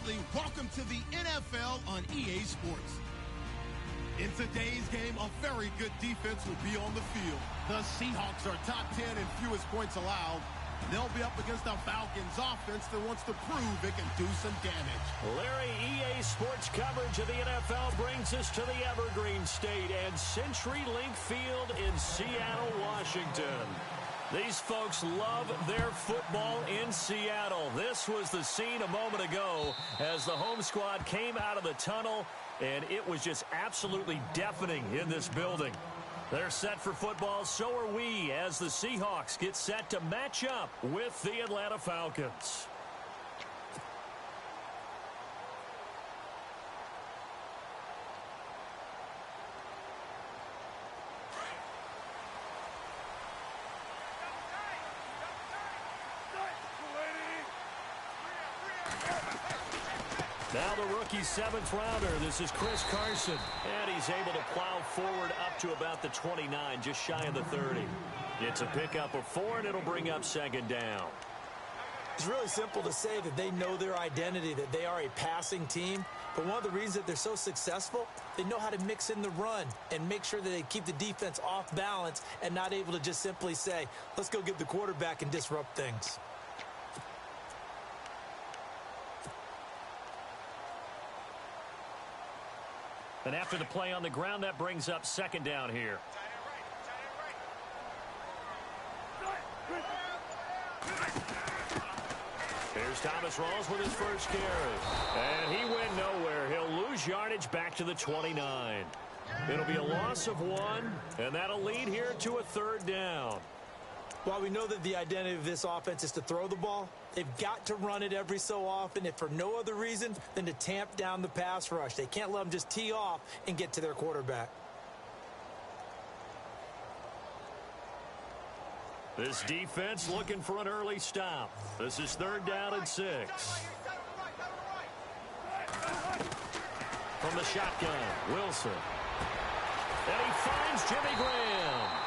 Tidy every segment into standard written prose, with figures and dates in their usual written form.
Absolutely. Welcome to the NFL on EA Sports. In today's game, a very good defense will be on the field. The Seahawks are top 10 in fewest points allowed. They'll be up against a Falcons offense that wants to prove it can do some damage. Larry, EA Sports coverage of the NFL brings us to the Evergreen State and CenturyLink Field in Seattle, Washington. These folks love their football in Seattle. This was the scene a moment ago as the home squad came out of the tunnel, and it was just absolutely deafening in this building. They're set for football, so are we, as the Seahawks get set to match up with the Atlanta Falcons. Now the rookie seventh rounder. This is Chris Carson. And he's able to plow forward up to about the 29, just shy of the 30. It's a pickup of 4, and it'll bring up second down. It's really simple to say that they know their identity, that they are a passing team. But one of the reasons that they're so successful, they know how to mix in the run and make sure that they keep the defense off balance and not able to just simply say, let's go get the quarterback and disrupt things. And after the play on the ground, that brings up second down here. Here's Thomas Rawls with his first carry. And he went nowhere. He'll lose yardage back to the 29. It'll be a loss of 1, and that'll lead here to a third down. While we know that the identity of this offense is to throw the ball, they've got to run it every so often, if for no other reason than to tamp down the pass rush. They can't let them just tee off and get to their quarterback. This defense looking for an early stop. This is third down and 6. From the shotgun, Wilson. And he finds Jimmy Graham.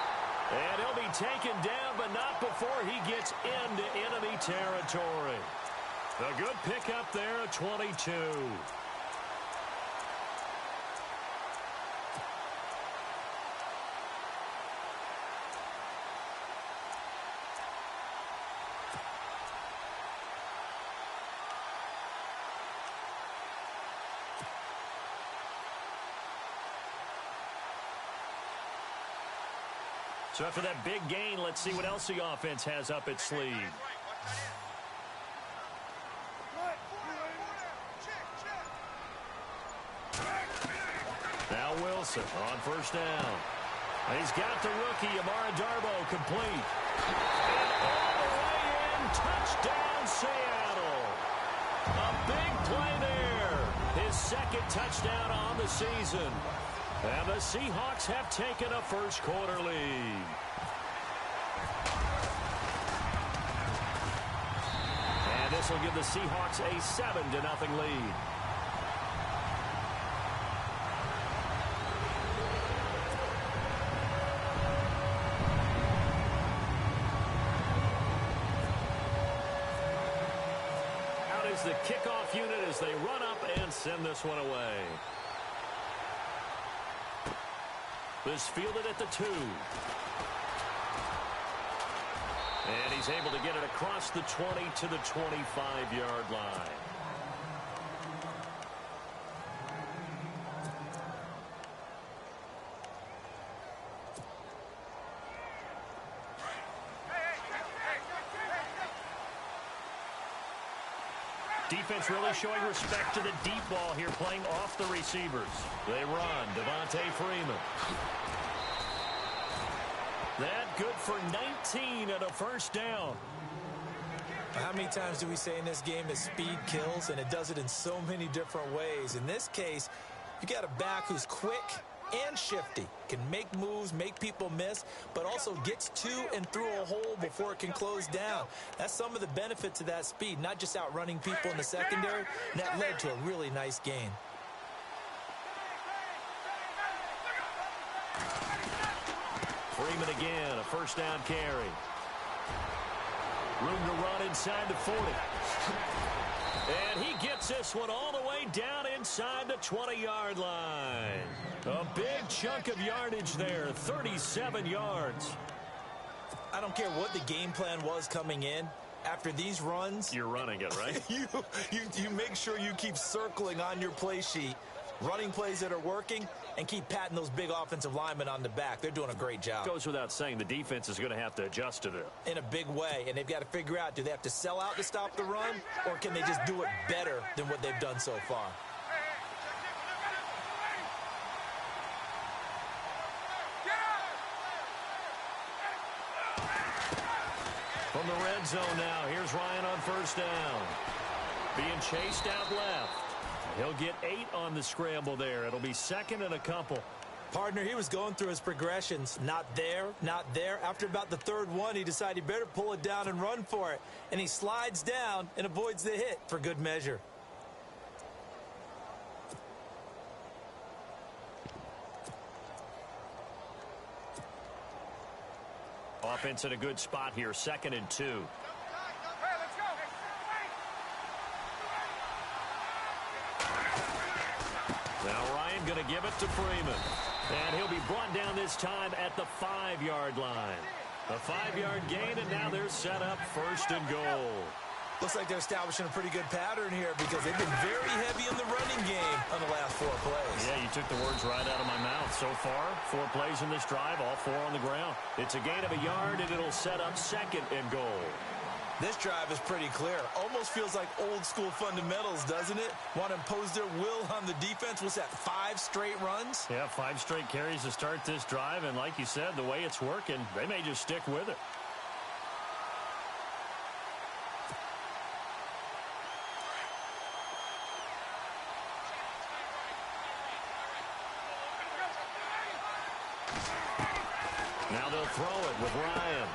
And he'll be taken down, but not before he gets into enemy territory. A good pickup there at 22. So after that big gain, let's see what else the offense has up its sleeve. Now Wilson on first down. He's got the rookie, Amara Darboh, complete. And all the way in, touchdown Seattle. A big play there. His second touchdown on the season. And the Seahawks have taken a first-quarter lead. And this will give the Seahawks a 7-0 lead. Out is the kickoff unit as they run up and send this one away. This fielded at the 2. And he's able to get it across the 20 to the 25-yard line. Defense really showing respect to the deep ball here, playing off the receivers. They run. Devontae Freeman. That good for 19 and a first down. How many times do we say in this game that speed kills, and it does it in so many different ways? In this case, you got a back who's quick and shifty, can make moves, make people miss, but also gets to and through a hole before it can close down. That's some of the benefits of that speed, not just outrunning people in the secondary, and that led to a really nice gain. Freeman again, a first down carry. Room to run inside the 40. And he gets this one all the way down inside the 20-yard line. A big chunk of yardage there, 37 yards. I don't care what the game plan was coming in. After these runs, you're running it, right? you make sure you keep circling on your play sheet, running plays that are working, and keep patting those big offensive linemen on the back. They're doing a great job. Goes without saying, the defense is going to have to adjust to this. In a big way, and they've got to figure out, do they have to sell out to stop the run, or can they just do it better than what they've done so far? From the red zone now, here's Ryan on first down. Being chased out left. He'll get 8 on the scramble there. It'll be second and a couple. Partner, he was going through his progressions. Not there, not there. After about the third one, he decided he better pull it down and run for it. And he slides down and avoids the hit for good measure. Offense in a good spot here, second and 2. Now Ryan going to give it to Freeman. And he'll be brought down this time at the 5-yard line. A 5-yard gain, and now they're set up first and goal. Looks like they're establishing a pretty good pattern here because they've been very heavy in the running game on the last 4 plays. Yeah, you took the words right out of my mouth. So far, 4 plays in this drive, all 4 on the ground. It's a gain of a yard, and it'll set up second and goal. This drive is pretty clear. Almost feels like old school fundamentals, doesn't it? Want to impose their will on the defense. What's that, 5 straight runs? Yeah, 5 straight carries to start this drive, and like you said, the way it's working, they may just stick with it. Now they'll throw it with Ryan.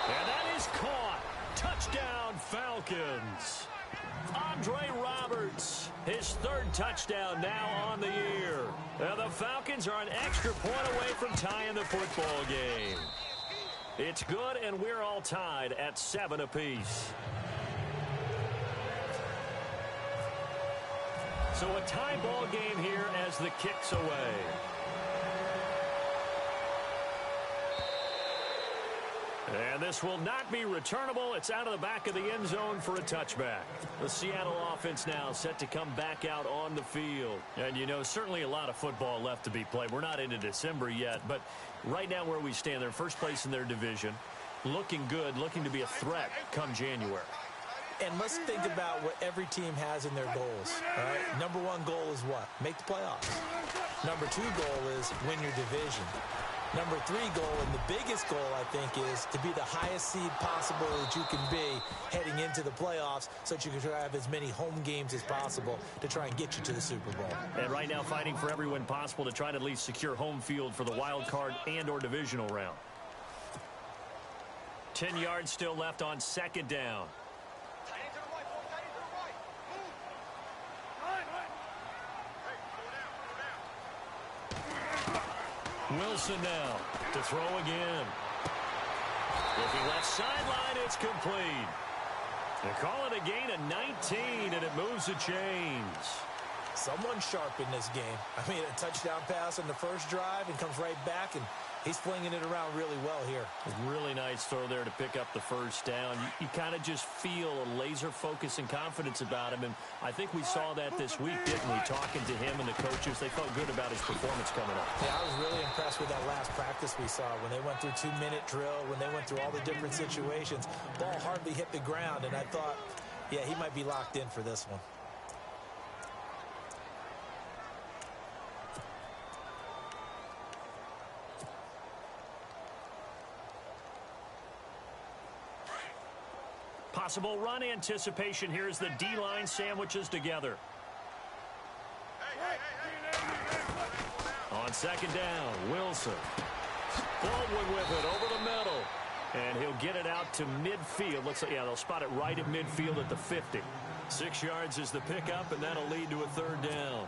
And that is caught. Touchdown, Falcons. Andre Roberts, his 3rd touchdown now on the year. Now the Falcons are an extra point away from tying the football game. It's good, and we're all tied at 7 apiece. So a tie ball game here as the kick's away. And this will not be returnable. It's out of the back of the end zone for a touchback. The Seattle offense now set to come back out on the field. And, you know, certainly a lot of football left to be played. We're not into December yet, but right now where we stand, they're first place in their division. Looking good, looking to be a threat come January. And let's think about what every team has in their goals. All right? Number 1 goal is what? Make the playoffs. Number 2 goal is win your division. Number 3 goal, and the biggest goal, I think, is to be the highest seed possible that you can be heading into the playoffs so that you can have as many home games as possible to try and get you to the Super Bowl. And right now fighting for every win possible to try to at least secure home field for the wild card and or divisional round. 10 yards still left on second down. Wilson now to throw again. Looking left sideline, it's complete. They call it a gain of 19, and it moves the chains. Someone's sharp in this game. I mean, a touchdown pass on the first drive and comes right back, and he's flinging it around really well here. Really nice throw there to pick up the first down. You kind of just feel a laser focus and confidence about him, and I think we saw that this week, didn't we? Talking to him and the coaches, they felt good about his performance coming up. Yeah, I was really impressed with that last practice we saw when they went through 2-minute drill, when they went through all the different situations. Ball hardly hit the ground, and I thought, yeah, he might be locked in for this one. Possible run anticipation here as the D-line sandwiches together. On second down, Wilson. Baldwin with it over the middle. And he'll get it out to midfield. Looks like, yeah, they'll spot it right at midfield at the 50. 6 yards is the pickup, and that'll lead to a third down.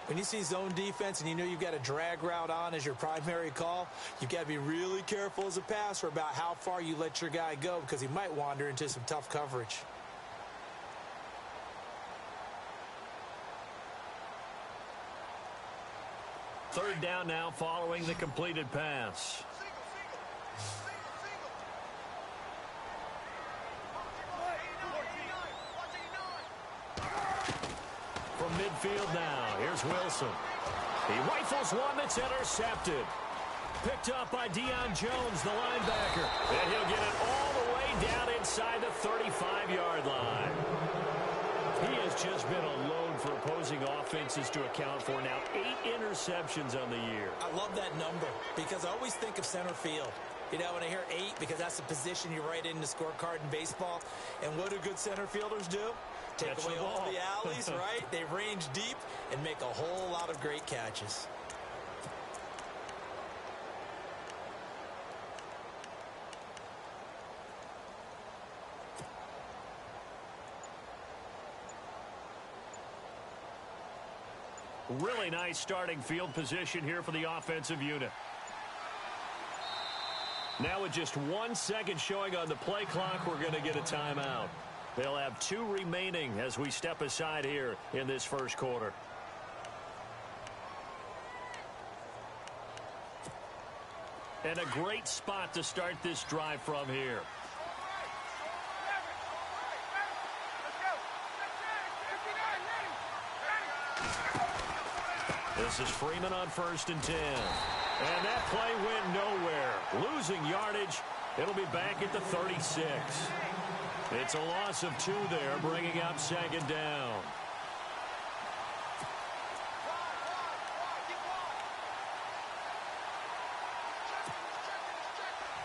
When you see zone defense and you know you've got a drag route on as your primary call, you've got to be really careful as a passer about how far you let your guy go because he might wander into some tough coverage. Third down now following the completed pass. From midfield now, here's Wilson. He rifles one that's intercepted. Picked up by Deion Jones, the linebacker. And he'll get it all the way down inside the 35-yard line. He has just been a load for opposing offenses to account for now. 8 interceptions on the year. I love that number because I always think of center field. You know, when I hear 8, because that's the position you write in the scorecard in baseball. And what do good center fielders do? Take away all the alleys, right? They range deep and make a whole lot of great catches. Really nice starting field position here for the offensive unit. Now with just 1 second showing on the play clock, we're going to get a timeout. They'll have 2 remaining as we step aside here in this first quarter. And a great spot to start this drive from here. This is Freeman on 1st and 10. And that play went nowhere. Losing yardage. It'll be back at the 36. It's a loss of 2 there, bringing up 2nd down.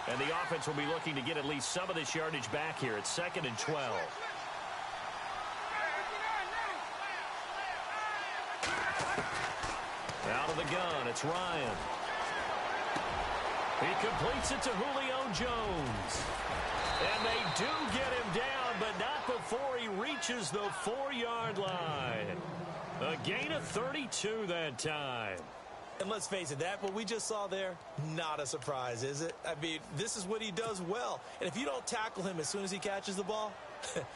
And the offense will be looking to get at least some of this yardage back here. It's 2nd and 12. Out of the gun, it's Ryan. He completes it to Julio Jones. And they do get him down, but not before he reaches the 4-yard line. A gain of 32 that time. And let's face it, that what we just saw there, not a surprise, is it? I mean, this is what he does well. And if you don't tackle him as soon as he catches the ball,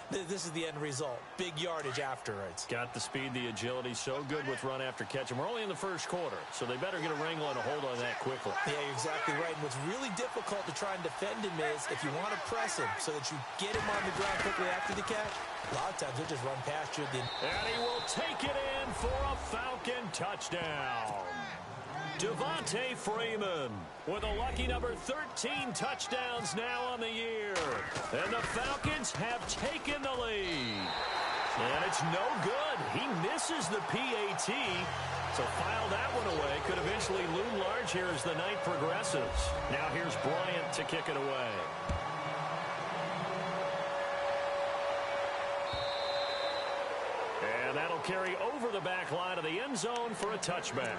this is the end result. Big yardage afterwards. Got the speed, the agility, so good with run after catch. And we're only in the first quarter, so they better get a wrangle and a hold on that quickly. Yeah, you're exactly right. And what's really difficult to try and defend him is if you want to press him so that you get him on the ground quickly after the catch, a lot of times he'll just run past you. And he will take it in for a Falcon touchdown. Devontae Freeman with a lucky number 13 touchdowns now on the year. And the Falcons have taken the lead. And it's no good. He misses the PAT. So file that one away. Could eventually loom large here as the night progresses. Now here's Bryant to kick it away. And that'll carry over the back line of the end zone for a touchback.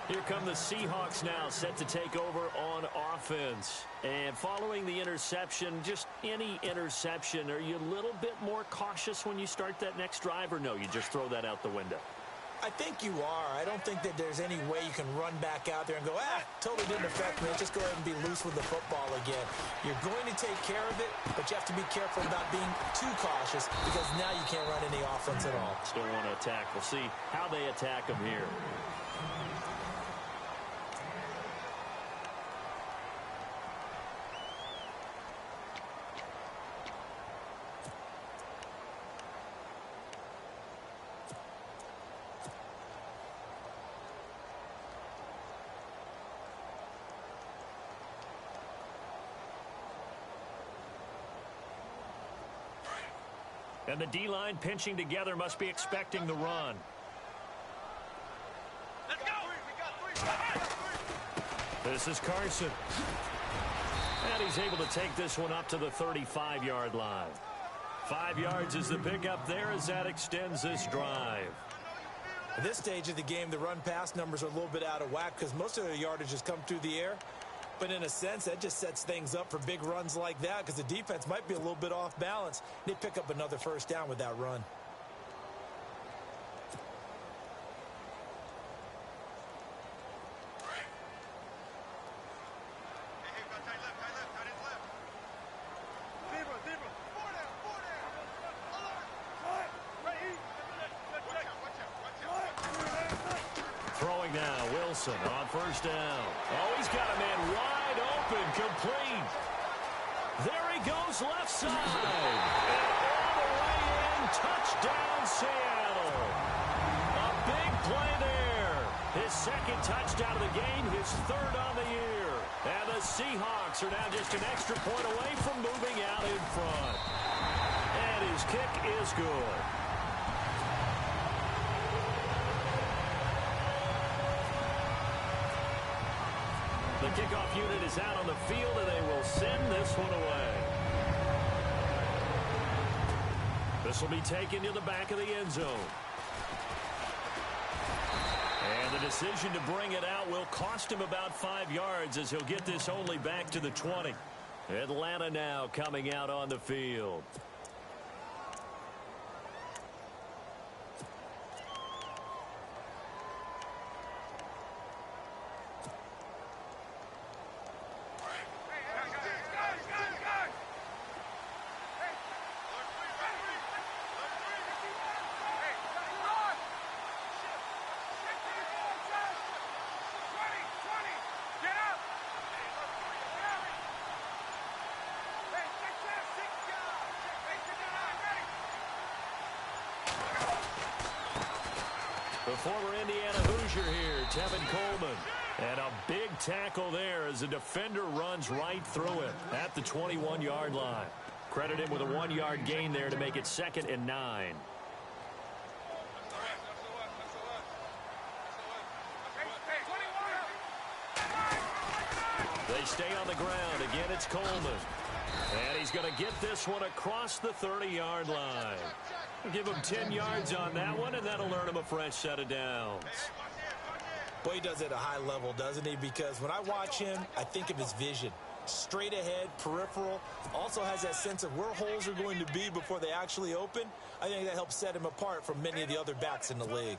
Here come the Seahawks now, set to take over on offense. And following the interception, just any interception, are you a little bit more cautious when you start that next drive, or no, you just throw that out the window? I think you are. I don't think that there's any way you can run back out there and go, totally didn't affect me. Just go ahead and be loose with the football again. You're going to take care of it, but you have to be careful about being too cautious because now you can't run any offense at all. Still want to attack. We'll see how they attack them here. And the D-line pinching together must be expecting the run. Let's go! This is Carson. And he's able to take this one up to the 35-yard line. 5 yards is the pickup there as that extends this drive. At this stage of the game, the run-pass numbers are a little bit out of whack because most of the yardage has come through the air. But in a sense, that just sets things up for big runs like that because the defense might be a little bit off balance. They pick up another first down with that run. Wilson on first down. Oh, he's got a man wide open, complete. There he goes left side. And all the way in, touchdown Seattle. A big play there. His second touchdown of the game, his third on the year. And the Seahawks are now just an extra point away from moving out in front. And his kick is good. The kickoff unit is out on the field, and they will send this one away. This will be taken to the back of the end zone. And the decision to bring it out will cost him about 5 yards as he'll get this only back to the 20. Atlanta now coming out on the field. The former Indiana Hoosier here, Tevin Coleman. And a big tackle there as the defender runs right through him at the 21-yard line. Credit him with a 1-yard gain there to make it 2nd and 9. They stay on the ground. Again, it's Coleman. And he's going to get this one across the 30-yard line. Give him 10 yards on that one, and that'll earn him a fresh set of downs. Boy, he does it at a high level, doesn't he? Because when I watch him, I think of his vision. Straight ahead, peripheral. Also has that sense of where holes are going to be before they actually open. I think that helps set him apart from many of the other backs in the league.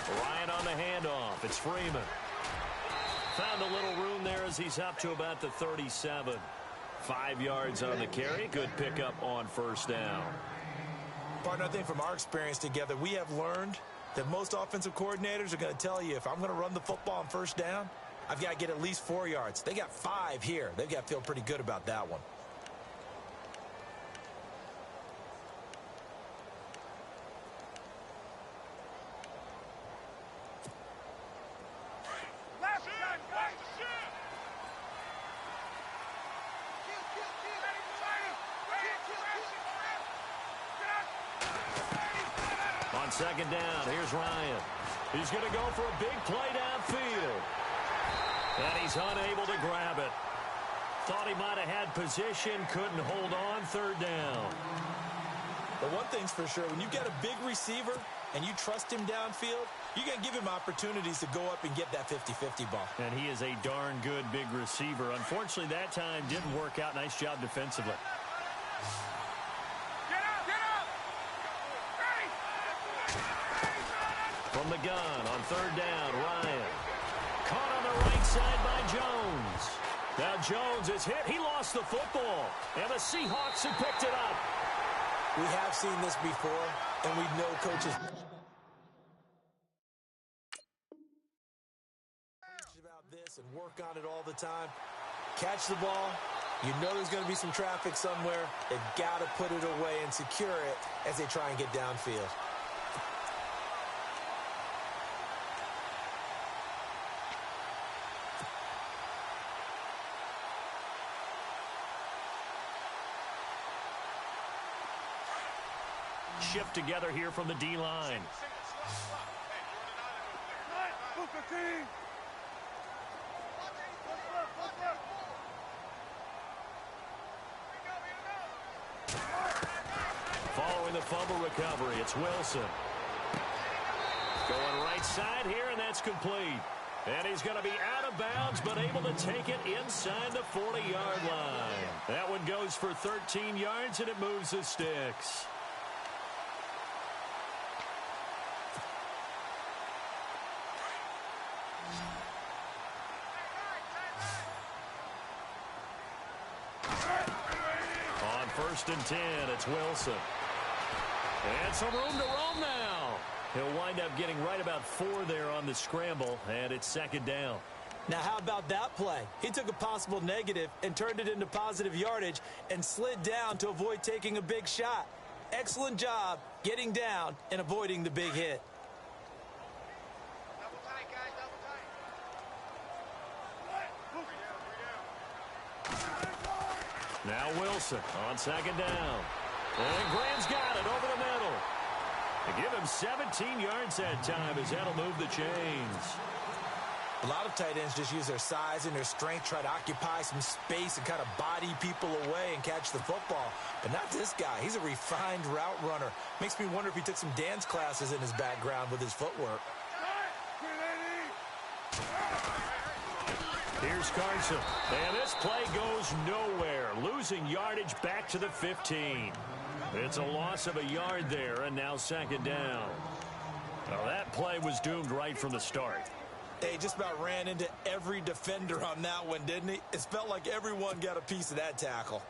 Ryan on the handoff. It's Freeman. Found a little room there as he's up to about the 37. 5 yards on the carry. Good pickup on first down. Partner, I think from our experience together, we have learned that most offensive coordinators are going to tell you, if I'm going to run the football on first down, I've got to get at least 4 yards. They got 5 here. They've got to feel pretty good about that one. On second down, here's Ryan. He's going to go for a big play downfield. And he's unable to grab it. Thought he might have had position, couldn't hold on. Third down. But one thing's for sure, when you've got a big receiver and you trust him downfield, you're going to give him opportunities to go up and get that 50-50 ball. And he is a darn good big receiver. Unfortunately, that time didn't work out. Nice job defensively. From the gun on third down, Ryan. Caught on the right side by Jones. Now Jones is hit. He lost the football. And the Seahawks have picked it up. We have seen this before, and we know coaches preach about this and work on it all the time. Catch the ball. You know there's going to be some traffic somewhere. They've got to put it away and secure it as they try and get downfield. Shift together here from the D-line. Following the fumble recovery, it's Wilson. Going right side here, and that's complete. And he's going to be out of bounds, but able to take it inside the 40-yard line. That one goes for 13 yards, and it moves the sticks. 1st and 10. It's Wilson. And some room to roam now. He'll wind up getting right about 4 there on the scramble, and it's 2nd down. Now, how about that play? He took a possible negative and turned it into positive yardage and slid down to avoid taking a big shot. Excellent job getting down and avoiding the big hit. Double tight, guys, double tight. Now Wilson on 2nd down. And Graham's got it over the middle. They give him 17 yards that time as that'll move the chains. A lot of tight ends just use their size and their strength, try to occupy some space and kind of body people away and catch the football. But not this guy. He's a refined route runner. Makes me wonder if he took some dance classes in his background with his footwork. Here's Carson. And this play goes nowhere. Losing yardage back to the 15. It's a loss of a yard there, and now 2nd down. Well, that play was doomed right from the start. They just about ran into every defender on that one, didn't he? It felt like everyone got a piece of that tackle.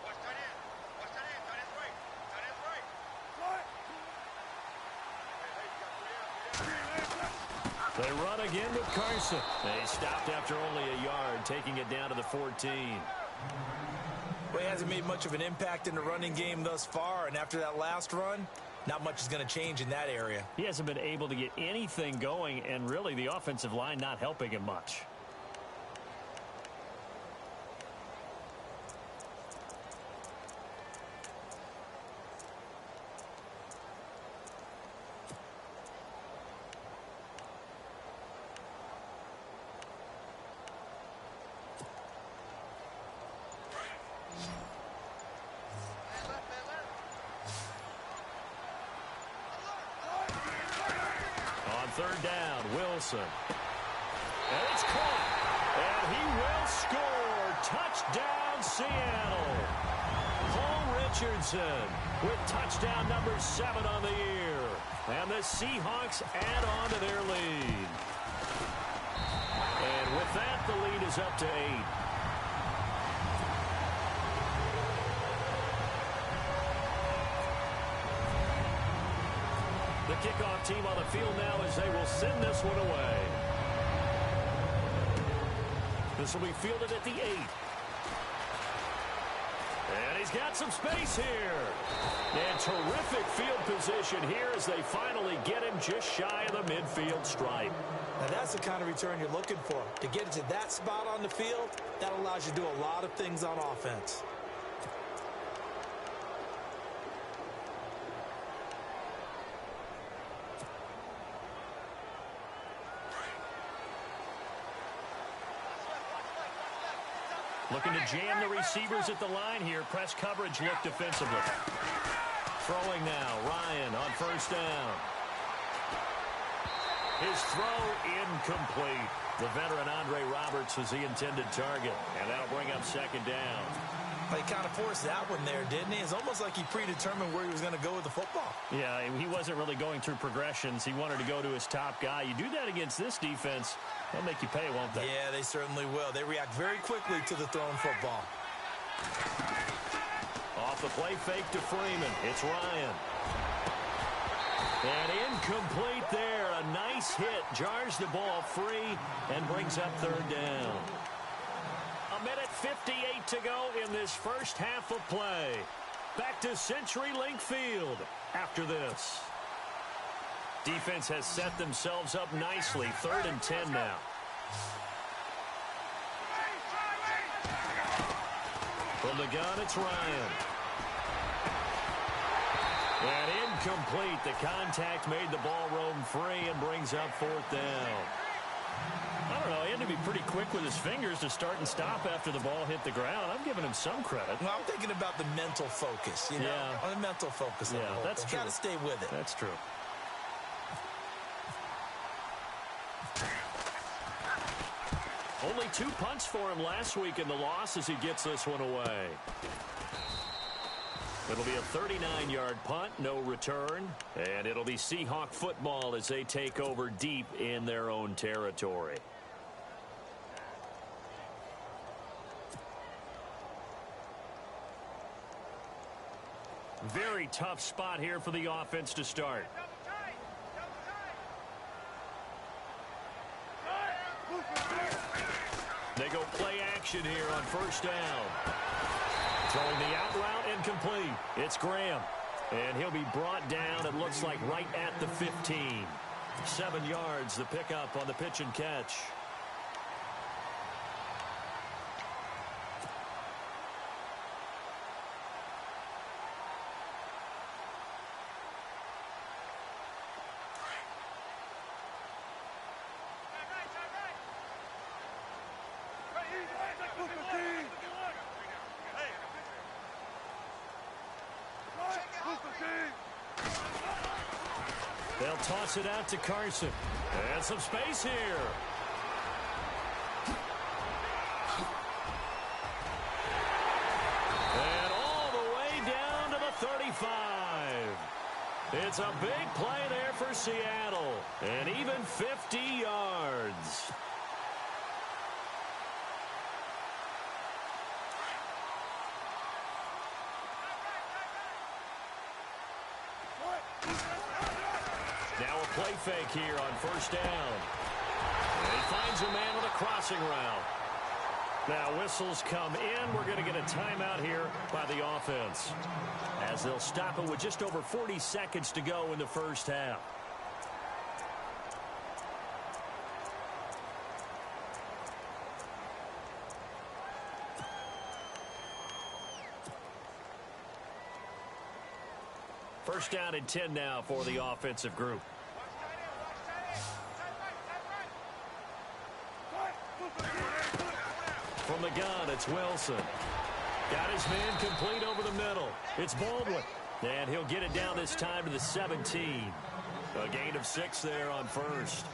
Watch tight end. Watch tight end. Tight end's right. Tight end's right. They run again with Carson. They stopped after only a yard, taking it down to the 14. Well, he hasn't made much of an impact in the running game thus far, and after that last run, not much is going to change in that area. He hasn't been able to get anything going, and really the offensive line not helping him much. On 3rd down, Wilson. And it's caught. And he will score. Touchdown, Seattle. Paul Richardson with touchdown number 7 on the year. And the Seahawks add on to their lead. And with that, the lead is up to 8. The kickoff team on the field now as they will send this one away. This will be fielded at the 8. And he's got some space here. And terrific field position here as they finally get him just shy of the midfield stripe. Now, that's the kind of return you're looking for. To get to that spot on the field, that allows you to do a lot of things on offense. Looking to jam the receivers at the line here. Press coverage look defensively. Throwing now. Ryan on 1st down. His throw incomplete. The veteran Andre Roberts was the intended target. And that'll bring up 2nd down. He kind of forced that one there, didn't he? It's almost like he predetermined where he was going to go with the football. Yeah, he wasn't really going through progressions. He wanted to go to his top guy. You do that against this defense, they'll make you pay, won't they? Yeah, they certainly will. They react very quickly to the thrown football. Off the play fake to Freeman. It's Ryan. And incomplete there. A nice hit. Jars the ball free and brings up 3rd down. 1:58 to go in this first half of play. Back to CenturyLink Field after this. Defense has set themselves up nicely. 3rd and 10 now. From the gun, it's Ryan. And incomplete. The contact made the ball roam free and brings up 4th down. I don't know. He had to be pretty quick with his fingers to start and stop after the ball hit the ground. I'm giving him some credit. Well, I'm thinking about the mental focus, you know? Yeah. On the mental focus. Yeah, that's true. Got to stay with it. That's true. Only 2 punts for him last week in the loss as he gets this one away. It'll be a 39-yard punt, no return, and it'll be Seahawk football as they take over deep in their own territory. Very tough spot here for the offense to start. They go play action here on first down. Throwing the out route incomplete. It's Graham. And he'll be brought down, it looks like, right at the 15. 7 yards, the pickup on the pitch and catch. They'll toss it out to Carson. And some space here. And all the way down to the 35. It's a big play there for Seattle. And even 50 yards. Now a play fake here on first down. And he finds a man with a crossing route. Now whistles come in. We're going to get a timeout here by the offense, as they'll stop it with just over 40 seconds to go in the first half. First down and 10 now for the offensive group. From the gun, it's Wilson. Got his man complete over the middle. It's Baldwin. And he'll get it down this time to the 17. A gain of 6 there on first.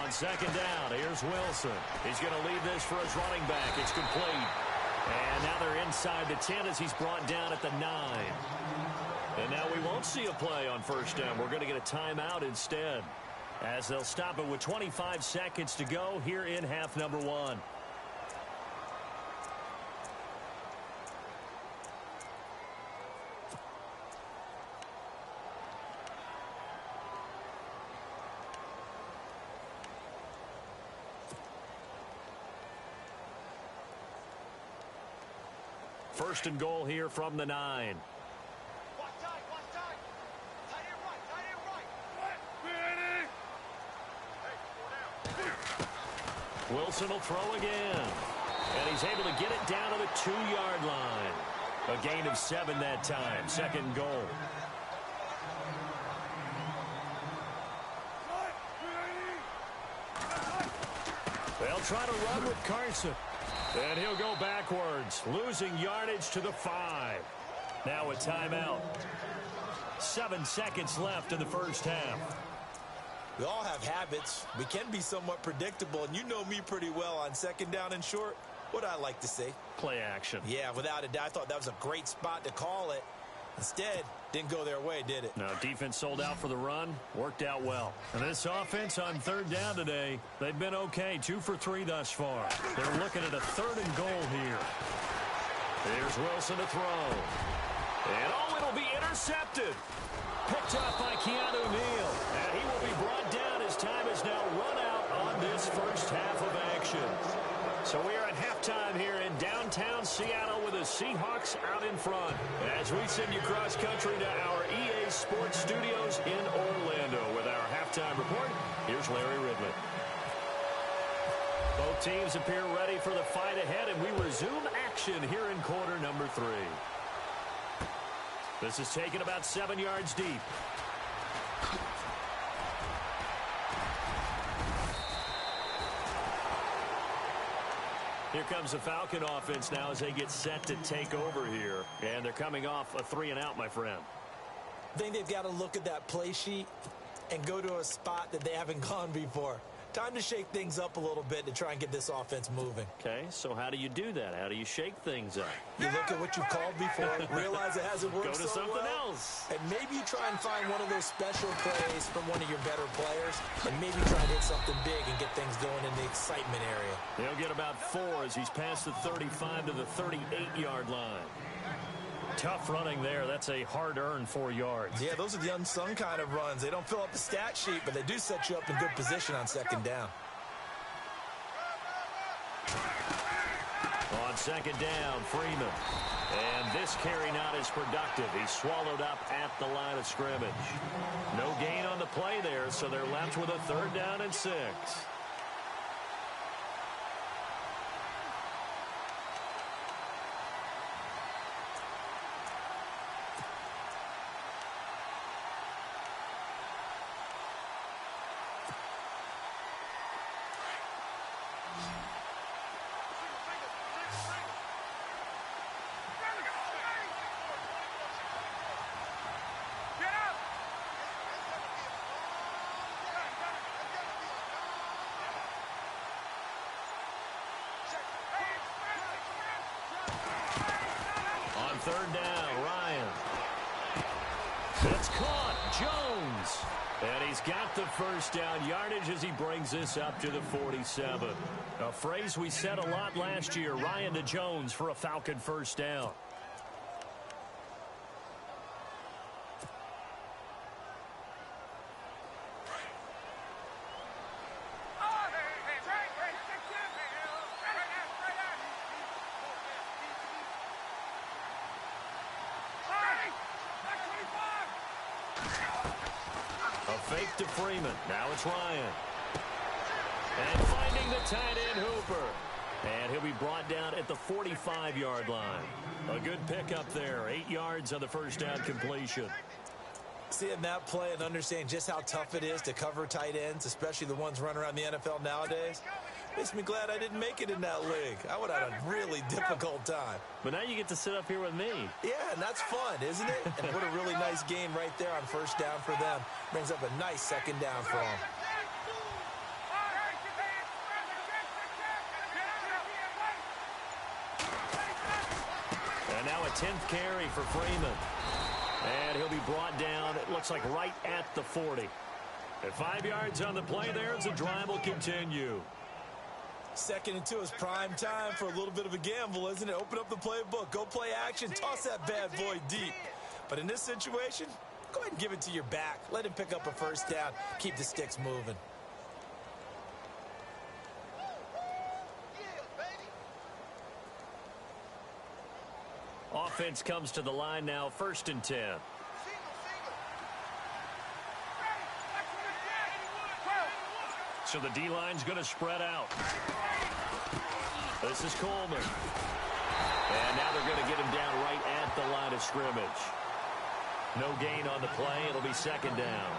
On second down, here's Wilson. He's going to leave this for his running back. It's complete. And now they're inside the 10 as he's brought down at the 9. And now we won't see a play on first down. We're going to get a timeout instead, as they'll stop it with 25 seconds to go here in half number 1. First and goal here from the 9. Wilson will throw again. And he's able to get it down to the 2-yard line. A gain of 7 that time. Second goal. They'll try to run with Carson. And he'll go backwards, losing yardage to the 5. Now a timeout. 7 seconds left in the first half. We all have habits. We can be somewhat predictable, and you know me pretty well on second down and short. What do I like to say? Play action. Yeah, without a doubt. I thought that was a great spot to call it. Instead, didn't go their way, did it? No, defense sold out for the run. Worked out well. And this offense on third down today, they've been okay. 2 for 3 thus far. They're looking at a 3rd and goal here. Here's Wilson to throw. And oh, it'll be intercepted. Picked up by Keanu Neal. And he will be brought down. His time is now run out on this first half of action. So we are at halftime here in downtown Seattle with the Seahawks out in front. As we send you cross country to our EA Sports Studios in Orlando with our halftime report. Here's Larry Ridley. Both teams appear ready for the fight ahead, and we resume action here in quarter number 3. This is taken about 7 yards deep. Here comes the Falcon offense now as they get set to take over here. And they're coming off a 3-and-out, my friend. I think they've got to look at that play sheet and go to a spot that they haven't gone before. Time to shake things up a little bit to try and get this offense moving. Okay, so how do you do that? How do you shake things up? You look at what you've called before, realize it hasn't worked Go to so something well, else. and maybe you try and find one of those special plays from one of your better players, and maybe try and hit something big and get things going in the excitement area. He'll get about 4 as he's past the 35 to the 38-yard line. Tough running there. That's a hard-earned 4 yards. Yeah, those are the unsung kind of runs. They don't fill up the stat sheet, but they do set you up in good position on second down. On second down, Freeman. And this carry not as productive. He's swallowed up at the line of scrimmage. No gain on the play there, so they're left with a 3rd down and 6. On 3rd down, Ryan. It's caught. Jones. And he's got the 1st down yardage as he brings this up to the 47. A phrase we said a lot last year, Ryan to Jones for a Falcon 1st down. Fake to Freeman. Now it's Ryan. And finding the tight end, Hooper. And he'll be brought down at the 45-yard line. A good pickup there. 8 yards on the 1st down completion. Seeing that play and understanding just how tough it is to cover tight ends, especially the ones running around the NFL nowadays, makes me glad I didn't make it in that league. I would have had a really difficult time. But now you get to sit up here with me. Yeah, and that's fun, isn't it? And what a really nice game right there on 1st down for them. Brings up a nice 2nd down for them. And now a 10th carry for Freeman. And he'll be brought down, it looks like right at the 40. At 5 yards on the play there as the drive will continue. 2nd and 2 is prime time for a little bit of a gamble, isn't it? Open up the playbook, go play action, toss that bad boy deep. But in this situation, go ahead and give it to your back. Let him pick up a 1st down, keep the sticks moving. Offense comes to the line now, 1st and 10. So the D-line's going to spread out. This is Coleman. And now they're going to get him down right at the line of scrimmage. No gain on the play. It'll be 2nd down.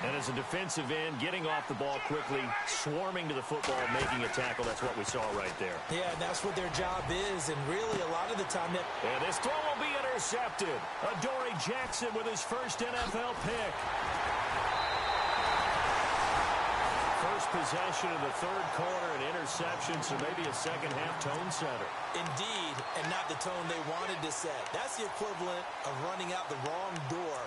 And as a defensive end, getting off the ball quickly, swarming to the football, making a tackle. That's what we saw right there. Yeah, and that's what their job is. And really, a lot of the time... And this throw will be intercepted. Adoree Jackson with his 1st NFL pick. First possession of the 3rd quarter, an interception, so maybe a second-half tone setter. Indeed, and not the tone they wanted to set. That's the equivalent of running out the wrong door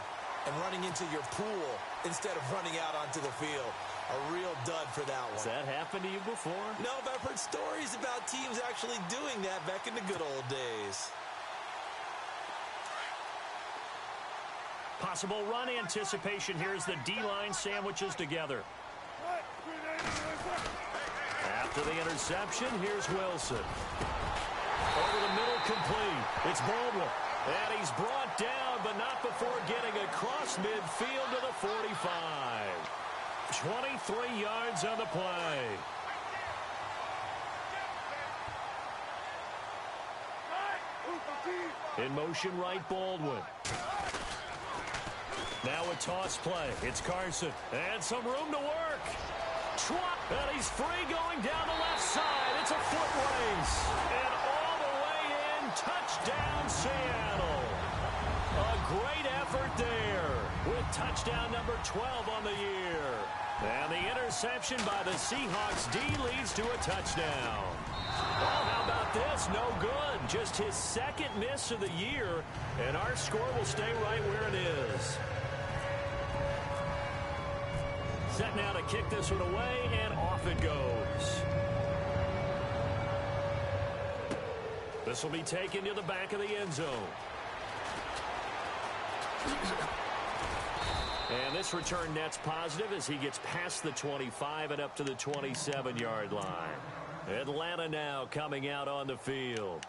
and running into your pool instead of running out onto the field. A real dud for that one. Has that happened to you before? No, but I've heard stories about teams actually doing that back in the good old days. Possible run anticipation here as the D-line sandwiches together. After the interception, here's Wilson. Over the middle, complete. It's Baldwin. And he's brought down, but not before getting across midfield to the 45. 23 yards on the play. In motion right, Baldwin. Now a toss play. It's Carson. And some room to work. Schwab, and he's free going down the left side. It's a foot race. And all the way in, touchdown Seattle. A great effort there with touchdown number 12 on the year. And the interception by the Seahawks D leads to a touchdown. Oh, how about this? No good. Just his second miss of the year, and our score will stay right where it is. Set now to kick this one away, and off it goes. This will be taken to the back of the end zone. And this return net's positive as he gets past the 25 and up to the 27-yard line. Atlanta now coming out on the field.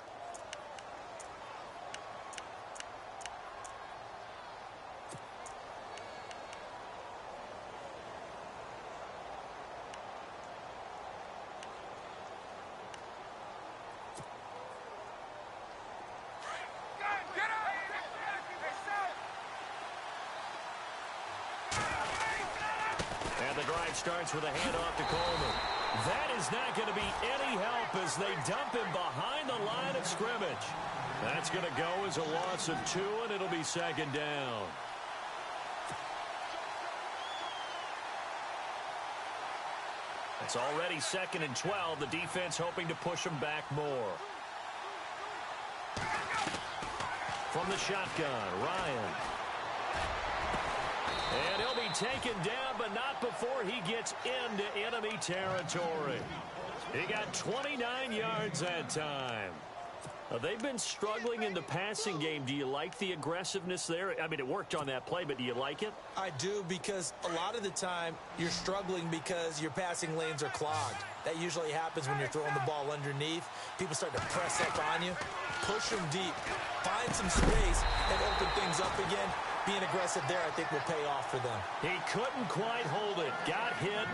Starts with a handoff to Coleman. That is not going to be any help as they dump him behind the line of scrimmage. That's going to go as a loss of 2, and it'll be second down. It's already 2nd and 12. The defense hoping to push him back more. From the shotgun, Ryan. And he'll be taken down, but not before he gets into enemy territory. He got 29 yards that time. They've been struggling in the passing game. Do you like the aggressiveness there? I mean, it worked on that play, but do you like it? I do, because a lot of the time you're struggling because your passing lanes are clogged. That usually happens when you're throwing the ball underneath. People start to press up on you. Push them deep. Find some space and open things up again. Being aggressive there, I think, will pay off for them. He couldn't quite hold it. Got hit.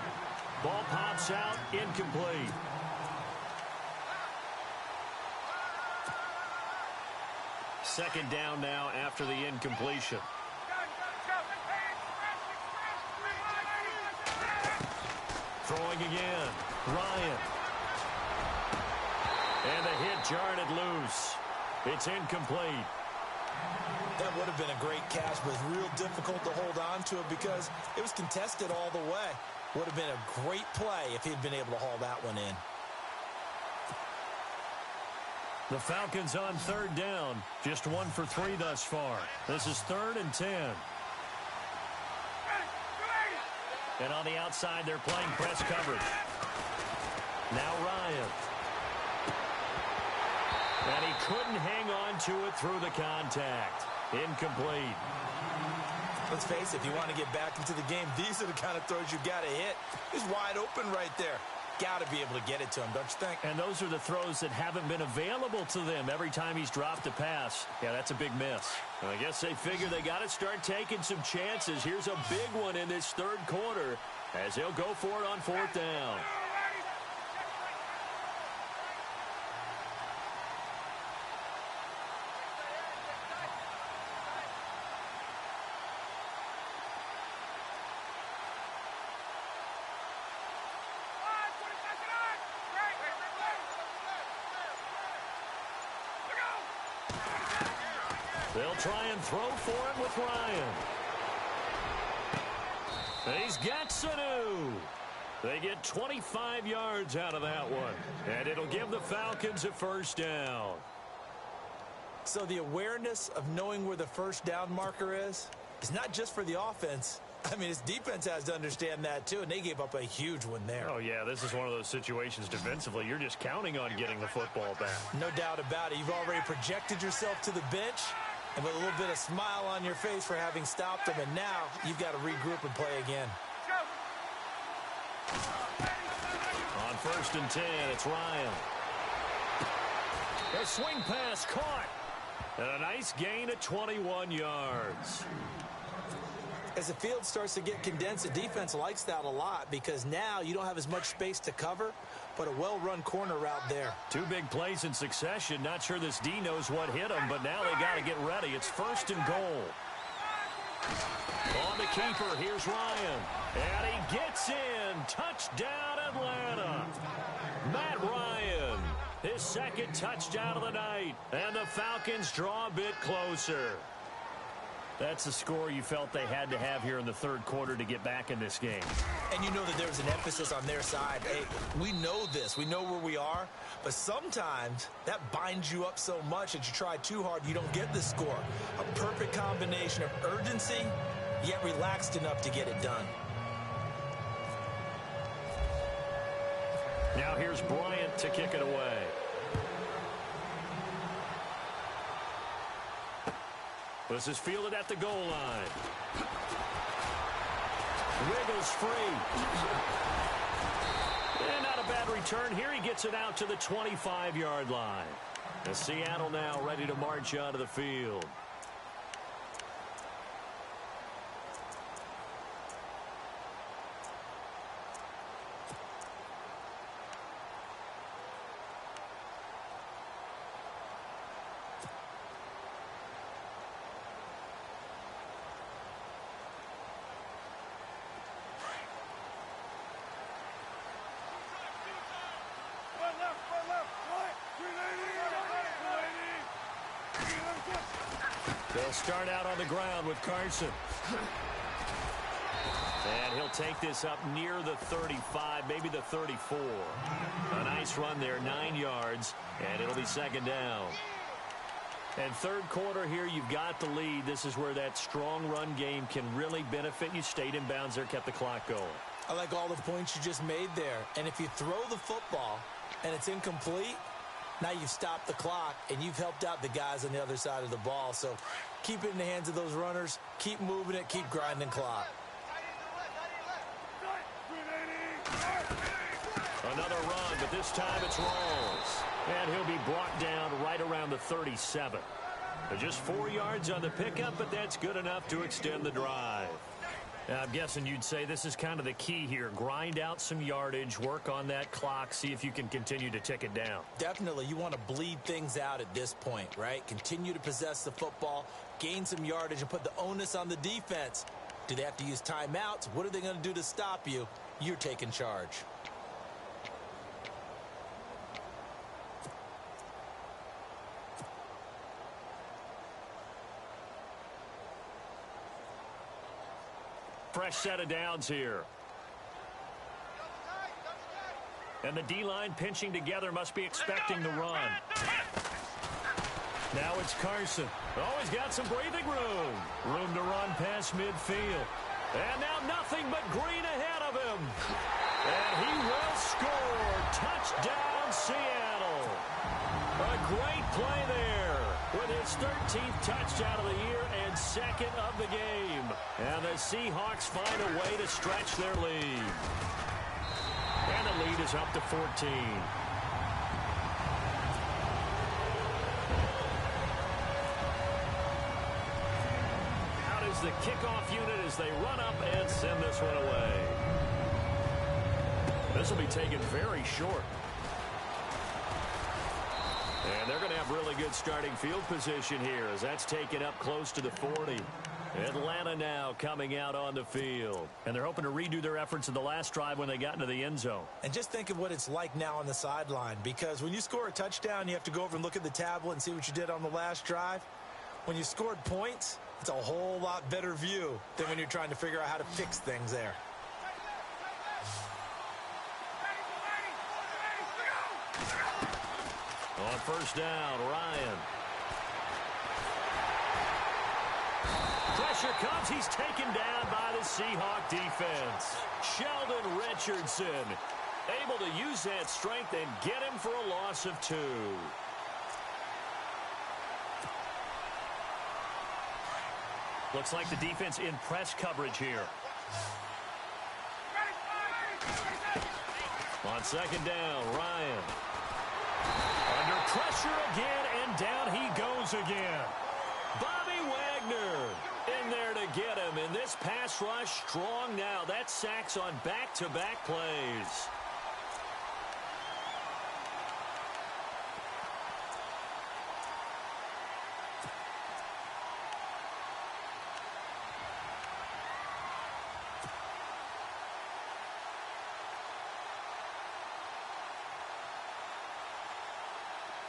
Ball pops out. Incomplete. Second down now after the incompletion. Throwing again. Ryan. And the hit jarred it loose. It's incomplete. That would have been a great catch, but it's real difficult to hold on to it because it was contested all the way. Would have been a great play if he'd been able to haul that one in. The Falcons on 3rd down. Just 1 for 3 thus far. This is 3rd and 10. And on the outside, they're playing press coverage. Now Ryan. And he couldn't hang on to it through the contact. Incomplete. Let's face it, if you want to get back into the game, these are the kind of throws you got to hit. He's wide open right there. Got to be able to get it to him, don't you think? And those are the throws that haven't been available to them every time he's dropped a pass. Yeah, that's a big miss. And I guess they figure they got to start taking some chances. Here's a big one in this 3rd quarter as he'll go for it on 4th down. They'll try and throw for it with Ryan. He's got Sanu. They get 25 yards out of that one. And it'll give the Falcons a 1st down. So the awareness of knowing where the 1st down marker is not just for the offense. I mean, his defense has to understand that, too, and they gave up a huge one there. Oh, yeah, this is one of those situations defensively. You're just counting on getting the football back. No doubt about it. You've already projected yourself to the bench, and with a little bit of smile on your face for having stopped them, and now you've got to regroup and play again. On 1st and 10, it's Ryan. A swing pass caught. And a nice gain of 21 yards. As the field starts to get condensed, the defense likes that a lot because now you don't have as much space to cover, but a well-run corner route there. 2 big plays in succession. Not sure this D knows what hit him, but now they got to get ready. It's 1st and goal. On the keeper, here's Ryan. And he gets in. Touchdown, Atlanta. Matt Ryan, his 2nd touchdown of the night. And the Falcons draw a bit closer. That's the score you felt they had to have here in the third quarter to get back in this game. And you know that there's an emphasis on their side. Hey, we know this. We know where we are. But sometimes that binds you up so much that you try too hard, you don't get the score. A perfect combination of urgency, yet relaxed enough to get it done. Now here's Bryant to kick it away. This is fielded at the goal line. Wiggles free. And not a bad return here. He gets it out to the 25-yard line. And Seattle now ready to march onto the field. They'll start out on the ground with Carson. And he'll take this up near the 35, maybe the 34. A nice run there, 9 yards, and it'll be second down. And third quarter here, you've got the lead. This is where that strong run game can really benefit you. Stayed in bounds there, kept the clock going. I like all the points you just made there. And if you throw the football and it's incomplete, now you've stopped the clock, and you've helped out the guys on the other side of the ball. So keep it in the hands of those runners. Keep moving it. Keep grinding clock. Another run, but this time it's Rawls. And he'll be brought down right around the 37. Just 4 yards on the pickup, but that's good enough to extend the drive. I'm guessing you'd say this is kind of the key here. Grind out some yardage, work on that clock, see if you can continue to tick it down. Definitely. You want to bleed things out at this point, right? Continue to possess the football, gain some yardage, and put the onus on the defense. Do they have to use timeouts? What are they going to do to stop you? You're taking charge. Fresh set of downs here. And the D-line pinching together, must be expecting the run. Now it's Carson. Oh, he's got some breathing room. Room to run past midfield. And now nothing but green ahead of him. And he will score. Touchdown, Seattle. A great play there with his 13th touchdown of the year and second of the game. And the Seahawks find a way to stretch their lead. And the lead is up to 14. Out is the kickoff unit as they run up and send this one away. This will be taken very short. And they're going to have really good starting field position here as that's taken up close to the 40. Atlanta now coming out on the field. And they're hoping to redo their efforts in the last drive when they got into the end zone. And just think of what it's like now on the sideline, because when you score a touchdown, you have to go over and look at the tablet and see what you did on the last drive. When you scored points, it's a whole lot better view than when you're trying to figure out how to fix things there. On first down, Ryan. Pressure comes. He's taken down by the Seahawk defense. Sheldon Richardson able to use that strength and get him for a loss of 2. Looks like the defense in press coverage here. On second down, Ryan. Under pressure again, and down he goes again. Bobby Wagner in there to get him. And this pass rush strong now. That's sacks on back-to-back plays.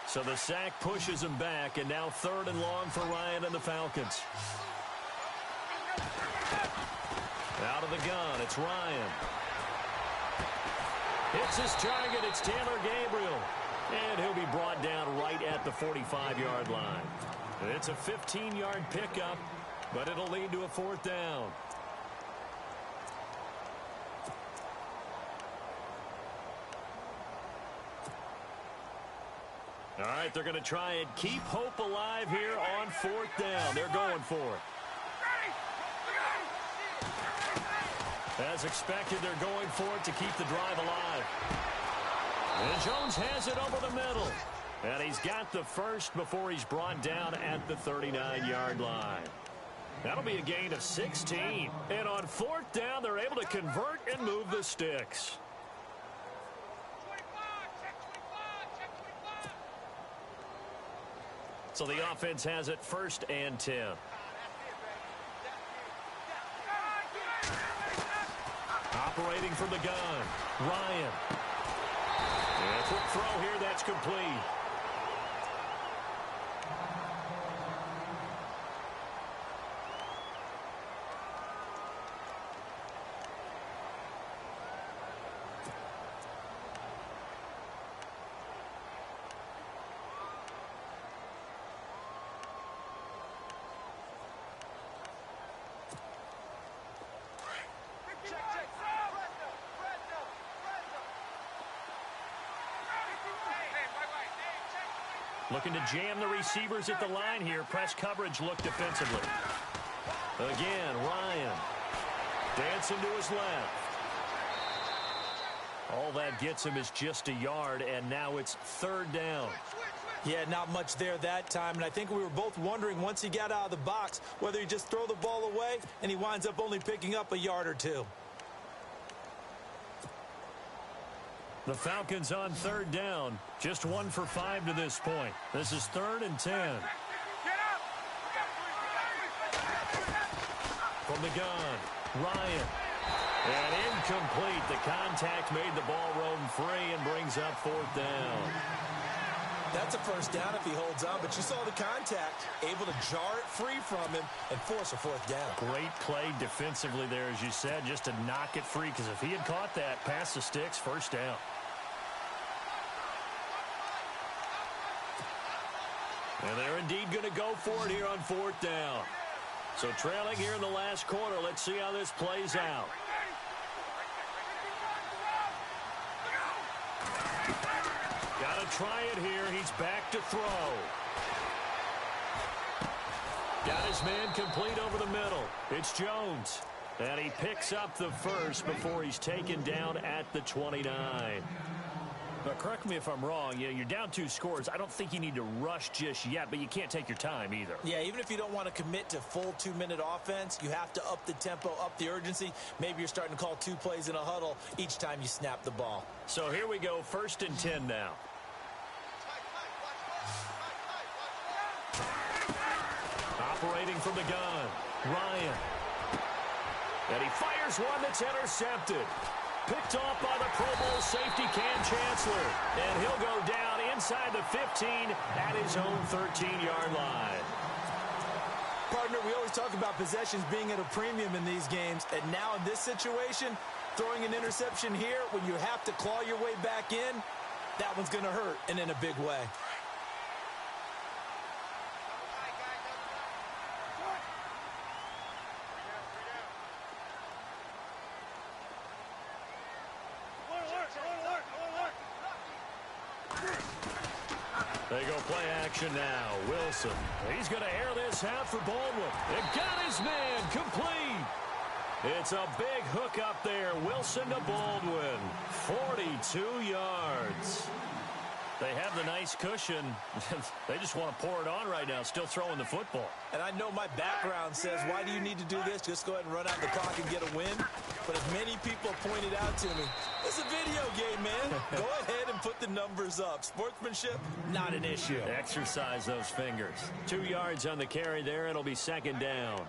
So the sack pushes him back, and now 3rd and long for Ryan and the Falcons. Out of the gun, it's Ryan. Hits his target, it's Taylor Gabriel. And he'll be brought down right at the 45-yard line. It's a 15-yard pickup, but it'll lead to a 4th down. All right, they're going to try and keep hope alive here on 4th down. They're going for it. As expected, they're going for it to keep the drive alive. And Jones has it over the middle. And he's got the first before he's brought down at the 39-yard line. That'll be a gain of 16. And on 4th down, they're able to convert and move the sticks. So the offense has it 1st and 10. Operating from the gun, Ryan. And a quick throw here, that's complete. Looking to jam the receivers at the line here. Press coverage look defensively. Again, Ryan. Dancing to his left. All that gets him is just a yard, and now it's 3rd down. Yeah, not much there that time, and I think we were both wondering once he got out of the box whether he just throw the ball away, and he winds up only picking up a yard or 2. The Falcons on 3rd down. Just 1 for 5 to this point. This is 3rd and 10. From the gun, Ryan. And incomplete. The contact made the ball roam free and brings up 4th down. That's a 1st down if he holds on, but you saw the contact, able to jar it free from him and force a 4th down. Great play defensively there, as you said, just to knock it free, because if he had caught that, past the sticks, 1st down. And they're indeed going to go for it here on 4th down. So trailing here in the last quarter, let's see how this plays out. Got to try it here. He's back to throw. Got his man complete over the middle. It's Jones. And he picks up the first before he's taken down at the 29. But correct me if I'm wrong. You're down 2 scores. I don't think you need to rush just yet, but you can't take your time either. Yeah, even if you don't want to commit to full 2-minute offense, you have to up the tempo, up the urgency. Maybe you're starting to call 2 plays in a huddle each time you snap the ball. So here we go, 1st and 10 now. Operating from the gun, Ryan. And he fires one that's intercepted. Picked off by the Pro Bowl safety Cam Chancellor. And he'll go down inside the 15 at his own 13-yard line. Partner, we always talk about possessions being at a premium in these games. And now in this situation, throwing an interception here when you have to claw your way back in, that one's going to hurt, and in a big way. They go play action now. Wilson. He's going to air this out for Baldwin. It got his man complete. It's a big hook up there. Wilson to Baldwin. 42 yards. They have the nice cushion. They just want to pour it on right now, still throwing the football. And I know my background says, why do you need to do this? Just go ahead and run out the clock and get a win. But as many people pointed out to me, it's a video game, man. Go ahead and put the numbers up. Sportsmanship, not an issue. Exercise those fingers. 2 yards on the carry there. It'll be 2nd down.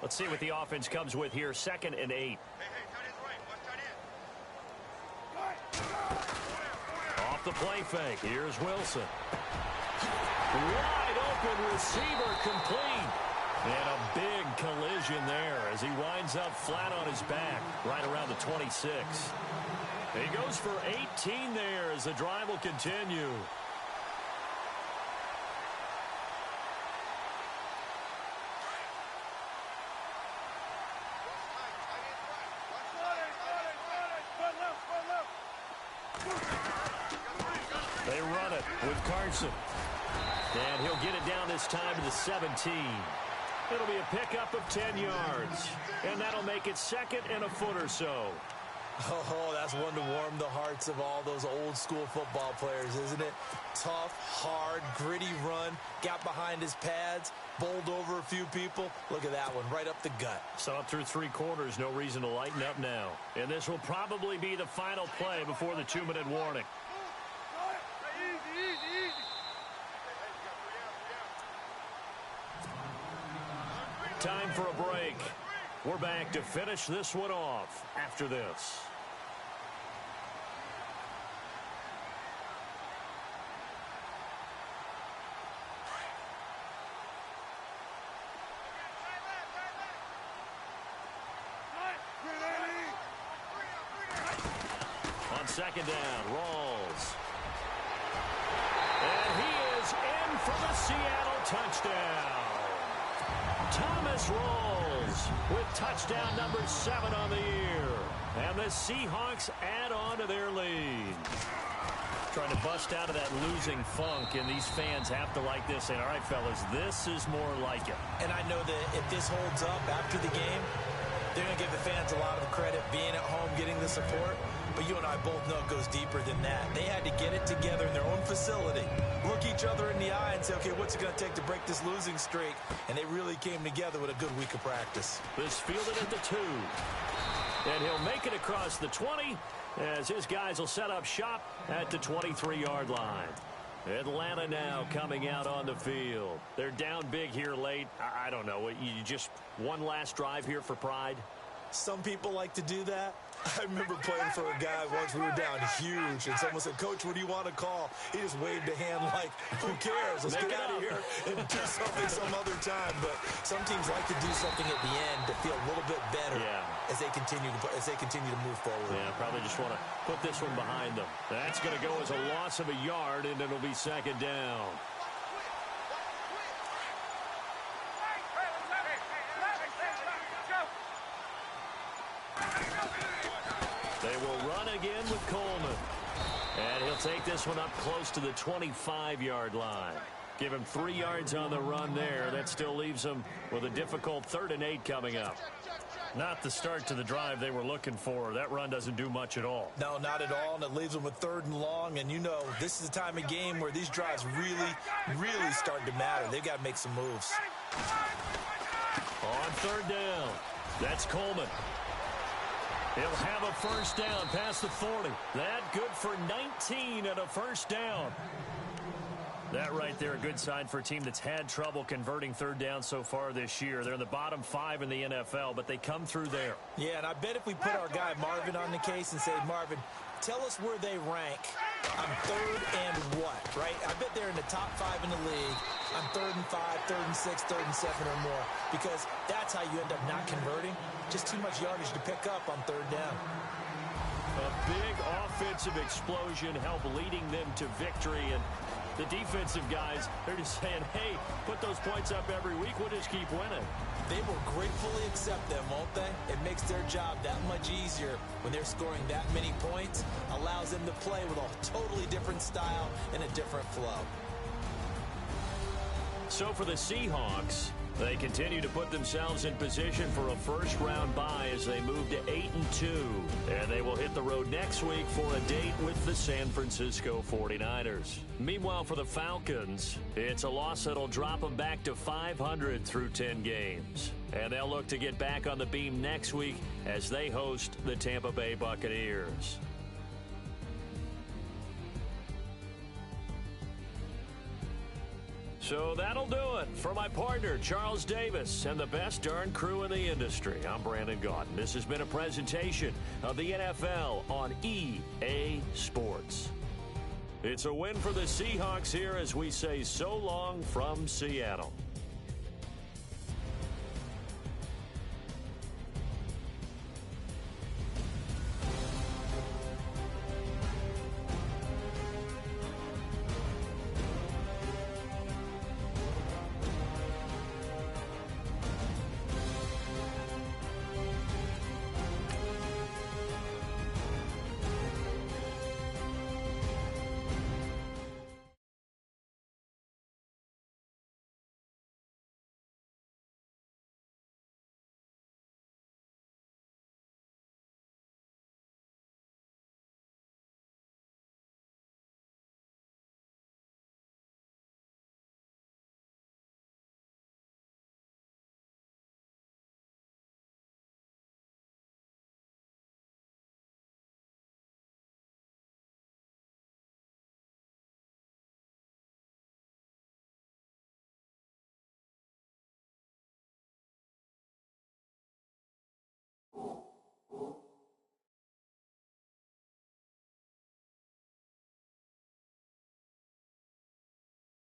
Let's see what the offense comes with here. 2nd and 8. Hey, tight end's right. Watch tight end. Off the play fake. Here's Wilson. Wide open receiver complete. And a big collision there as he winds up flat on his back right around the 26. He goes for 18 there as the drive will continue. They run it with Carson. And he'll get it down this time to the 17. It'll be a pickup of 10 yards. And that'll make it second and a foot or so. Oh, that's one to warm the hearts of all those old school football players, isn't it? Tough, hard, gritty run. Got behind his pads. Bowled over a few people. Look at that one, right up the gut. Saw it through 3 quarters. No reason to lighten up now. And this will probably be the final play before the 2-minute warning. Time for a break. We're back to finish this one off after this. On second down, Rawls. And he is in for the Seattle touchdown. Thomas Rawls with touchdown number 7 on the year. And the Seahawks add on to their lead. Trying to bust out of that losing funk, and these fans have to like this. And all right, fellas, this is more like it. And I know that if this holds up after the game, they're going to give the fans a lot of credit being at home, getting the support. But you and I both know it goes deeper than that. They had to get it together in their own facility, look each other in the eye and say, okay, what's it going to take to break this losing streak? And they really came together with a good week of practice. This fielded at the 2. And he'll make it across the 20 as his guys will set up shop at the 23-yard line. Atlanta now coming out on the field. They're down big here late. I don't know. You just one last drive here for pride? Some people like to do that. I remember playing for a guy once. We were down huge, and someone said, Coach, what do you want to call? He just waved a hand like, who cares? Let's get out of here and do something some other time. But some teams like to do something at the end to feel a little bit better as they continue to move forward. Yeah, probably just want to put this one behind them. That's going to go as a loss of a yard, and it'll be second down. They will run again with Coleman. And he'll take this one up close to the 25-yard line. Give him 3 yards on the run there. That still leaves him with a difficult 3rd and 8 coming up. Not the start to the drive they were looking for. That run doesn't do much at all. No, not at all, and it leaves them with 3rd and long. And you know, this is the time of game where these drives really start to matter. They've got to make some moves. On 3rd down, that's Coleman. He'll have a first down past the 40. That good for 19 and a first down. That right there, a good sign for a team that's had trouble converting 3rd down so far this year. They're in the bottom 5 in the NFL, but they come through there. Yeah, and I bet if we put our guy Marvin on the case and say, Marvin, tell us where they rank on 3rd and what, right? I bet they're in the top 5 in the league on 3rd and 5, 3rd and 6, 3rd and 7 or more, because that's how you end up not converting. Just too much yardage to pick up on 3rd down. A big offensive explosion helped leading them to victory, and the defensive guys, they're just saying, hey, put those points up every week, we'll just keep winning. They will gratefully accept them, won't they? It makes their job that much easier when they're scoring that many points, allows them to play with a totally different style and a different flow. So for the Seahawks, they continue to put themselves in position for a first-round bye as they move to 8-2. And they will hit the road next week for a date with the San Francisco 49ers. Meanwhile, for the Falcons, it's a loss that'll drop them back to 500 through 10 games. And they'll look to get back on the beam next week as they host the Tampa Bay Buccaneers. So that'll do it. For my partner, Charles Davis, and the best darn crew in the industry, I'm Brandon Gaudin. This has been a presentation of the NFL on EA Sports. It's a win for the Seahawks here as we say so long from Seattle.